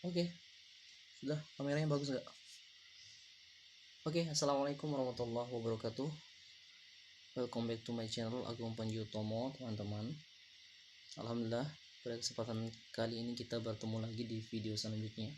Oke, sudah kameranya bagus nggak? Oke, assalamualaikum warahmatullahi wabarakatuh. Welcome back to my channel Agung Panjutomo, teman-teman. Alhamdulillah, pada kesempatan kali ini kita bertemu lagi di video selanjutnya.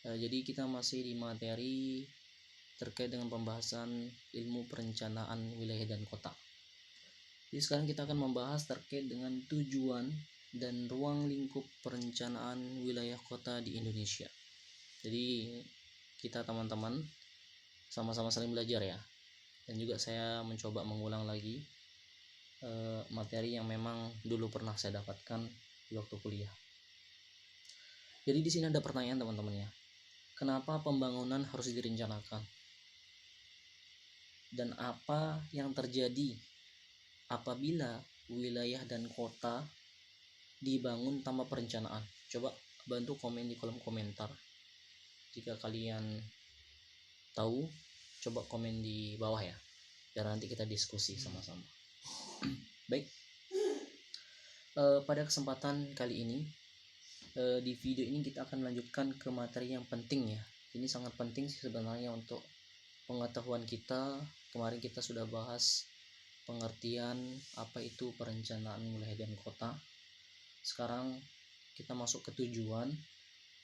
Jadi kita masih di materi terkait dengan pembahasan ilmu perencanaan wilayah dan kota. Jadi sekarang kita akan membahas terkait dengan tujuan dan ruang lingkup perencanaan wilayah kota di Indonesia. Jadi kita teman-teman sama-sama saling belajar ya, dan juga saya mencoba mengulang lagi materi yang memang dulu pernah saya dapatkan di waktu kuliah. Jadi di sini ada pertanyaan teman-teman ya, kenapa pembangunan harus direncanakan dan apa yang terjadi apabila wilayah dan kota dibangun tanpa perencanaan? Coba bantu komen di kolom komentar jika kalian tahu. Coba komen di bawah ya, biar nanti kita diskusi sama-sama. Baik, pada kesempatan kali ini di video ini kita akan melanjutkan ke materi yang penting ya. Ini sangat penting sih sebenarnya untuk pengetahuan kita. Kemarin kita sudah bahas pengertian apa itu perencanaan wilayah dan kota. Sekarang kita masuk ke tujuan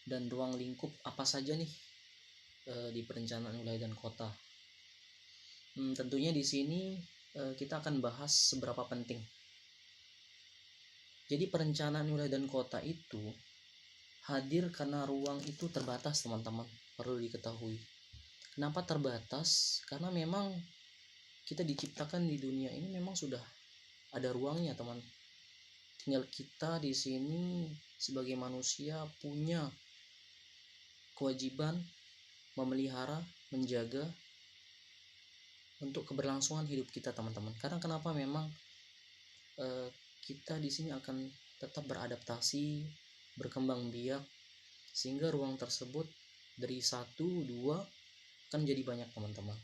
dan ruang lingkup apa saja nih di perencanaan wilayah dan kota. Tentunya di sini kita akan bahas seberapa penting. Jadi perencanaan wilayah dan kota itu hadir karena ruang itu terbatas, teman-teman. Perlu diketahui. Kenapa terbatas? Karena memang kita diciptakan di dunia ini memang sudah ada ruangnya, teman. Tinggal kita di sini sebagai manusia punya kewajiban memelihara, menjaga untuk keberlangsungan hidup kita, teman-teman. Karena kenapa memang kita di sini akan tetap beradaptasi, berkembang biak, sehingga ruang tersebut dari 1, 2 kan jadi banyak, teman-teman.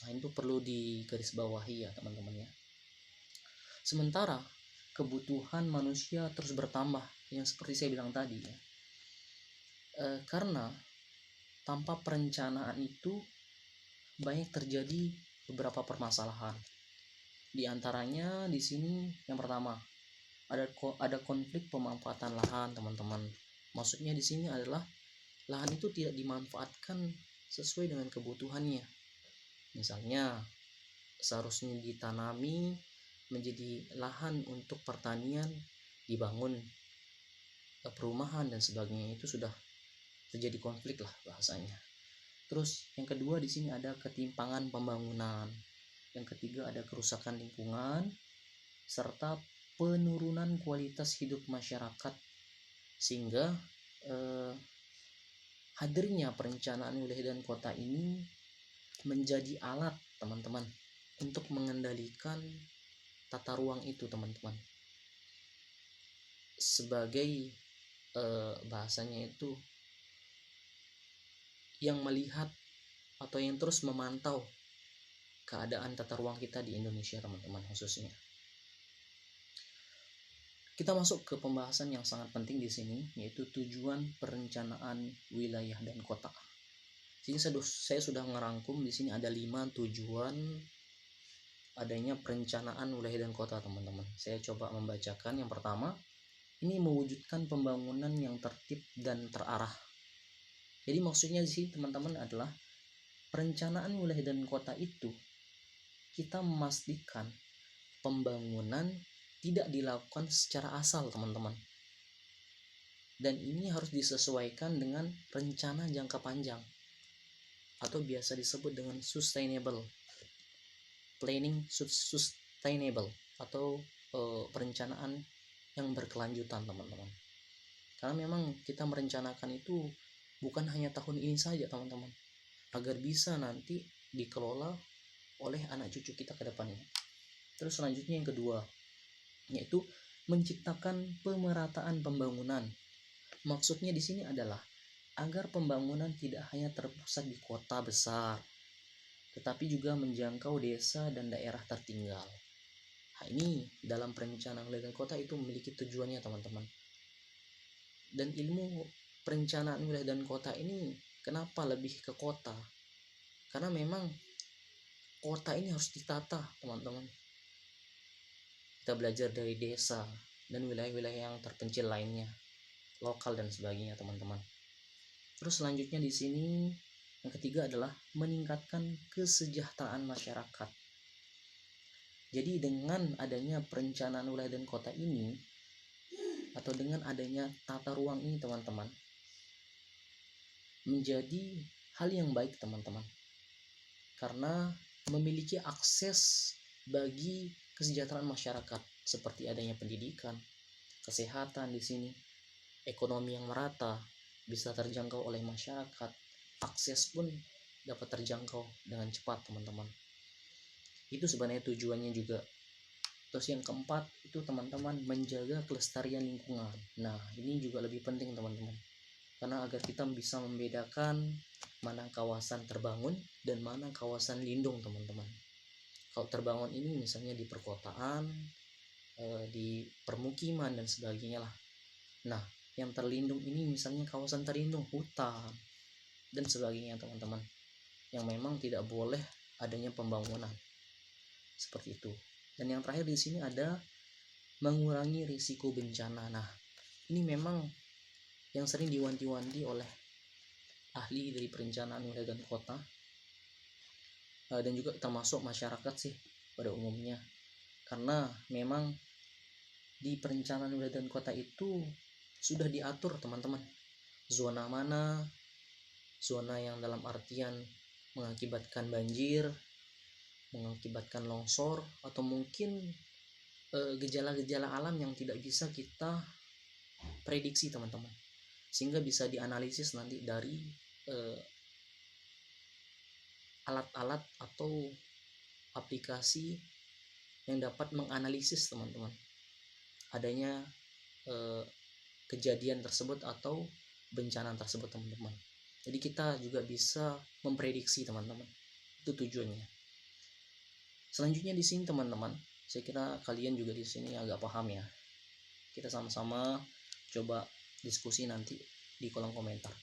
Nah, itu perlu digarisbawahi ya, teman-teman ya. Sementara kebutuhan manusia terus bertambah, yang seperti saya bilang tadi ya. Karena tanpa perencanaan itu banyak terjadi beberapa permasalahan. Di antaranya di sini yang pertama ada konflik pemanfaatan lahan, teman-teman. Maksudnya di sini adalah lahan itu tidak dimanfaatkan sesuai dengan kebutuhannya. Misalnya seharusnya ditanami menjadi lahan untuk pertanian, dibangun perumahan dan sebagainya, itu sudah terjadi konflik lah bahasanya. Terus yang kedua di sini ada ketimpangan pembangunan. Yang ketiga ada kerusakan lingkungan serta penurunan kualitas hidup masyarakat, sehingga hadirnya perencanaan wilayah dan kota ini menjadi alat, teman-teman, untuk mengendalikan tata ruang itu, teman-teman. Sebagai bahasanya itu yang melihat atau yang terus memantau keadaan tata ruang kita di Indonesia, teman-teman, khususnya. Kita masuk ke pembahasan yang sangat penting di sini, yaitu tujuan perencanaan wilayah dan kota. Sini saya sudah ngerangkum di sini ada 5 tujuan adanya perencanaan wilayah dan kota, teman-teman. Saya coba membacakan. Yang pertama, ini mewujudkan pembangunan yang tertib dan terarah. Jadi maksudnya sih, teman-teman, adalah perencanaan wilayah dan kota itu kita memastikan pembangunan tidak dilakukan secara asal, teman-teman. Dan ini harus disesuaikan dengan rencana jangka panjang atau biasa disebut dengan sustainable planning, sustainable atau perencanaan yang berkelanjutan, teman-teman. Karena memang kita merencanakan itu bukan hanya tahun ini saja, teman-teman, agar bisa nanti dikelola oleh anak cucu kita ke depannya. Terus selanjutnya yang kedua, yaitu menciptakan pemerataan pembangunan. Maksudnya di sini adalah agar pembangunan tidak hanya terpusat di kota besar, tetapi juga menjangkau desa dan daerah tertinggal. Nah, ini dalam perencanaan wilayah dan kota itu memiliki tujuannya, teman-teman. Dan ilmu perencanaan wilayah dan kota ini kenapa lebih ke kota? Karena memang kota ini harus ditata, teman-teman. Kita belajar dari desa dan wilayah-wilayah yang terpencil lainnya, lokal dan sebagainya, teman-teman. Terus selanjutnya di sini yang ketiga adalah meningkatkan kesejahteraan masyarakat. Jadi dengan adanya perencanaan wilayah dan kota ini, atau dengan adanya tata ruang ini, teman-teman, menjadi hal yang baik, teman-teman, karena memiliki akses bagi kesejahteraan masyarakat seperti adanya pendidikan, kesehatan di sini, ekonomi yang merata bisa terjangkau oleh masyarakat, akses pun dapat terjangkau dengan cepat, teman-teman. Itu sebenarnya tujuannya juga. Terus yang keempat itu, teman-teman, menjaga kelestarian lingkungan. Nah, ini juga lebih penting, teman-teman, karena agar kita bisa membedakan mana kawasan terbangun dan mana kawasan lindung, teman-teman. Kalau terbangun ini misalnya di perkotaan, di permukiman dan sebagainya lah. Nah, yang terlindung ini misalnya kawasan terlindung, hutan dan sebagainya, teman-teman, yang memang tidak boleh adanya pembangunan seperti itu. Dan yang terakhir di sini ada mengurangi risiko bencana. Nah, ini memang yang sering diwanti-wanti oleh ahli dari perencanaan wilayah dan kota, dan juga termasuk masyarakat sih pada umumnya, karena memang di perencanaan wilayah dan kota itu sudah diatur, teman-teman, zona mana, zona yang dalam artian mengakibatkan banjir, mengakibatkan longsor, atau mungkin gejala-gejala alam yang tidak bisa kita prediksi, teman-teman, sehingga bisa dianalisis nanti dari alat-alat atau aplikasi yang dapat menganalisis, teman-teman, adanya kejadian tersebut atau bencana tersebut, teman-teman. Jadi kita juga bisa memprediksi, teman-teman. Itu tujuannya. Selanjutnya di sini, teman-teman, saya kira kalian juga di sini agak paham ya. Kita sama-sama coba diskusi nanti di kolom komentar.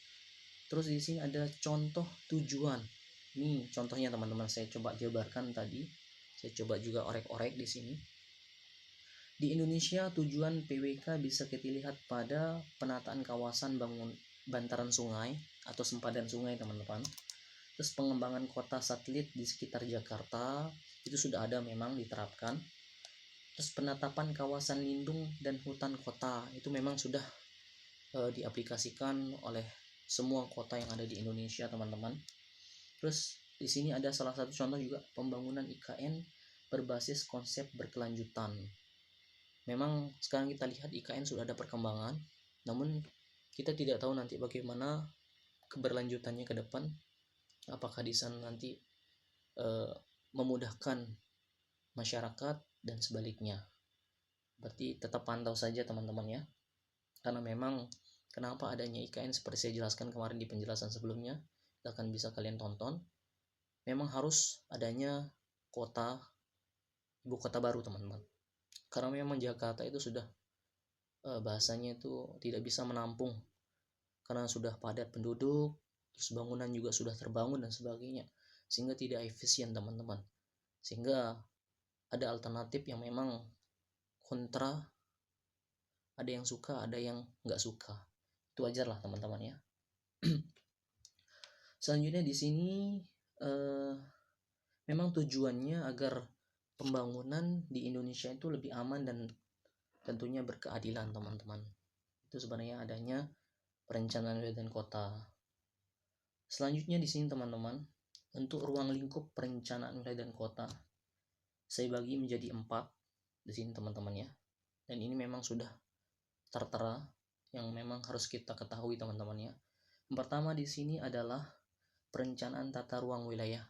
Terus di sini ada contoh tujuan. Ini contohnya, teman-teman, saya coba jabarkan tadi. Saya coba juga orek-orek di sini. Di Indonesia, tujuan PWK bisa kita lihat pada penataan kawasan bantaran sungai atau sempadan sungai, teman-teman. Terus pengembangan kota satelit di sekitar Jakarta itu sudah ada memang diterapkan. Terus penetapan kawasan lindung dan hutan kota itu memang sudah diaplikasikan oleh semua kota yang ada di Indonesia, teman-teman. Terus di sini ada salah satu contoh juga, pembangunan IKN berbasis konsep berkelanjutan. Memang sekarang kita lihat IKN sudah ada perkembangan, namun kita tidak tahu nanti bagaimana keberlanjutannya ke depan. Apakah di sana nanti memudahkan masyarakat dan sebaliknya. Berarti tetap pantau saja, teman-teman ya. Karena memang kenapa adanya IKN seperti saya jelaskan kemarin di penjelasan sebelumnya, akan bisa kalian tonton. Memang harus adanya ibu kota baru, teman-teman. Karena memang Jakarta itu sudah bahasanya itu tidak bisa menampung karena sudah padat penduduk, terus bangunan juga sudah terbangun dan sebagainya, sehingga tidak efisien, teman-teman. Sehingga ada alternatif yang memang kontra, ada yang suka, ada yang nggak suka. Itu wajar lah, teman-teman ya. Selanjutnya di sini memang tujuannya agar pembangunan di Indonesia itu lebih aman dan tentunya berkeadilan, teman-teman. Itu sebenarnya adanya perencanaan wilayah dan kota. Selanjutnya di sini, teman-teman, untuk ruang lingkup perencanaan wilayah dan kota saya bagi menjadi 4 di sini, teman-teman ya. Dan ini memang sudah tertera yang memang harus kita ketahui, teman-teman ya. Yang pertama di sini adalah perencanaan tata ruang wilayah,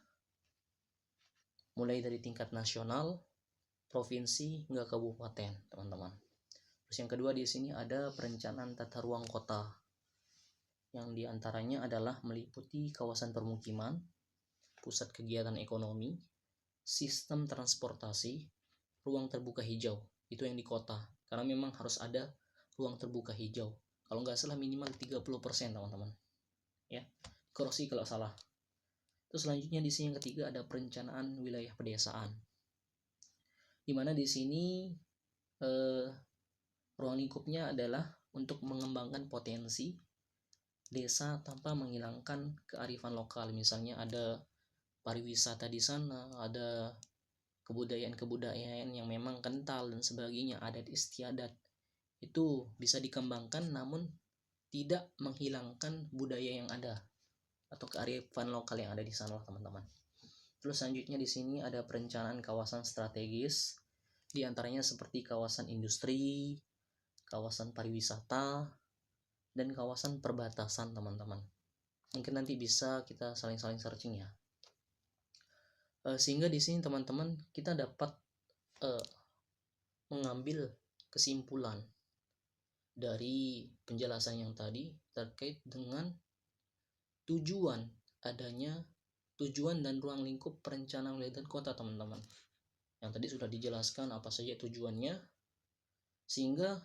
mulai dari tingkat nasional, provinsi hingga kabupaten, teman-teman. Terus yang kedua di sini ada perencanaan tata ruang kota, yang diantaranya adalah meliputi kawasan permukiman, pusat kegiatan ekonomi, sistem transportasi, ruang terbuka hijau. Itu yang di kota, karena memang harus ada ruang terbuka hijau. Kalau nggak salah minimal 30% teman-teman. Ya, koreksi kalau salah. Terus selanjutnya di sini yang ketiga ada perencanaan wilayah pedesaan. Dimana di sini ruang lingkupnya adalah untuk mengembangkan potensi desa tanpa menghilangkan kearifan lokal. Misalnya ada pariwisata di sana, ada kebudayaan-kebudayaan yang memang kental dan sebagainya, adat istiadat. Itu bisa dikembangkan namun tidak menghilangkan budaya yang ada atau kearifan lokal yang ada di sana, teman-teman. Terus selanjutnya di sini ada perencanaan kawasan strategis, di antaranya seperti kawasan industri, kawasan pariwisata, dan kawasan perbatasan, teman-teman. Mungkin nanti bisa kita saling-saling searching ya. Sehingga di sini teman-teman kita dapat mengambil kesimpulan dari penjelasan yang tadi terkait dengan tujuan dan ruang lingkup perencanaan wilayah dan kota, teman-teman. Yang tadi sudah dijelaskan apa saja tujuannya, sehingga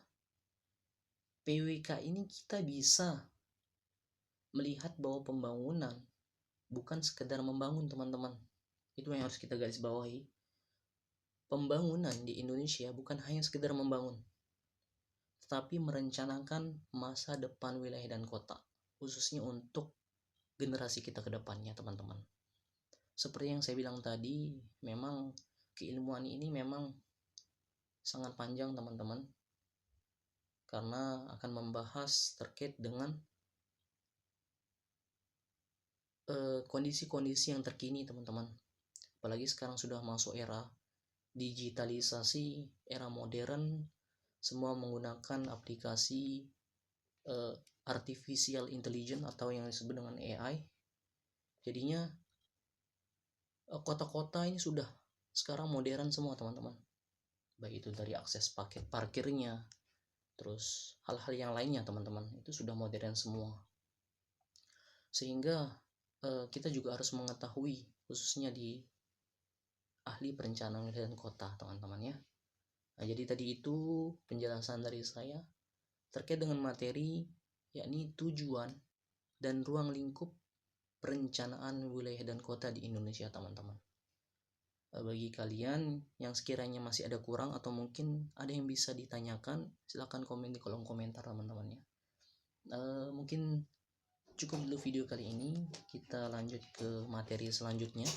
PWK ini kita bisa melihat bahwa pembangunan bukan sekedar membangun, teman-teman. Itu yang harus kita garis bawahi. Pembangunan di Indonesia bukan hanya sekedar membangun, tetapi merencanakan masa depan wilayah dan kota, khususnya untuk generasi kita ke depannya, teman-teman. Seperti yang saya bilang tadi, memang keilmuan ini memang sangat panjang, teman-teman, karena akan membahas terkait dengan kondisi-kondisi yang terkini, teman-teman. Apalagi sekarang sudah masuk era digitalisasi, era modern, semua menggunakan aplikasi artificial intelligence atau yang disebut dengan AI. Jadinya kota-kota ini sudah sekarang modern semua, teman-teman. Baik itu dari akses paket parkirnya, terus hal-hal yang lainnya, teman-teman, itu sudah modern semua. Sehingga kita juga harus mengetahui, khususnya di ahli perencanaan wilayah dan kota, teman-teman ya. Nah, jadi tadi itu penjelasan dari saya terkait dengan materi, yakni tujuan dan ruang lingkup perencanaan wilayah dan kota di Indonesia, teman-teman. Bagi kalian yang sekiranya masih ada kurang atau mungkin ada yang bisa ditanyakan, silahkan komen di kolom komentar, teman-teman ya. Mungkin cukup dulu video kali ini, kita lanjut ke materi selanjutnya.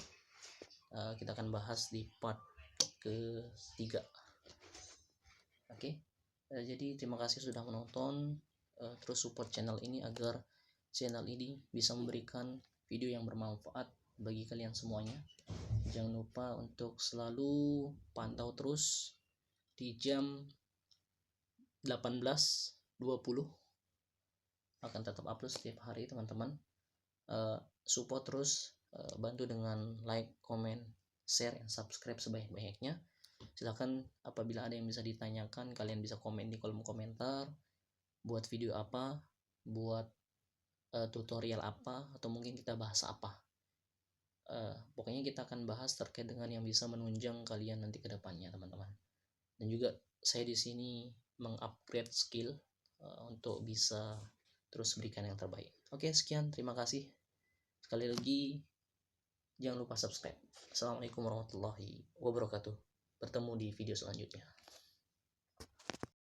Kita akan bahas di part ketiga. Oke. Jadi terima kasih sudah menonton, terus support channel ini agar channel ini bisa memberikan video yang bermanfaat bagi kalian semuanya. Jangan lupa untuk selalu pantau terus di jam 18.20 akan tetap upload setiap hari, teman-teman. Support terus, bantu dengan like, comment, share, dan subscribe sebanyak-banyaknya. Silahkan apabila ada yang bisa ditanyakan, kalian bisa komen di kolom komentar, buat video apa, buat tutorial apa, atau mungkin kita bahas apa. Pokoknya kita akan bahas terkait dengan yang bisa menunjang kalian nanti ke depannya, teman-teman. Dan juga saya di sini mengupgrade skill untuk bisa terus berikan yang terbaik. Oke, sekian, terima kasih. Sekali lagi, jangan lupa subscribe. Assalamualaikum warahmatullahi wabarakatuh. Bertemu di video selanjutnya.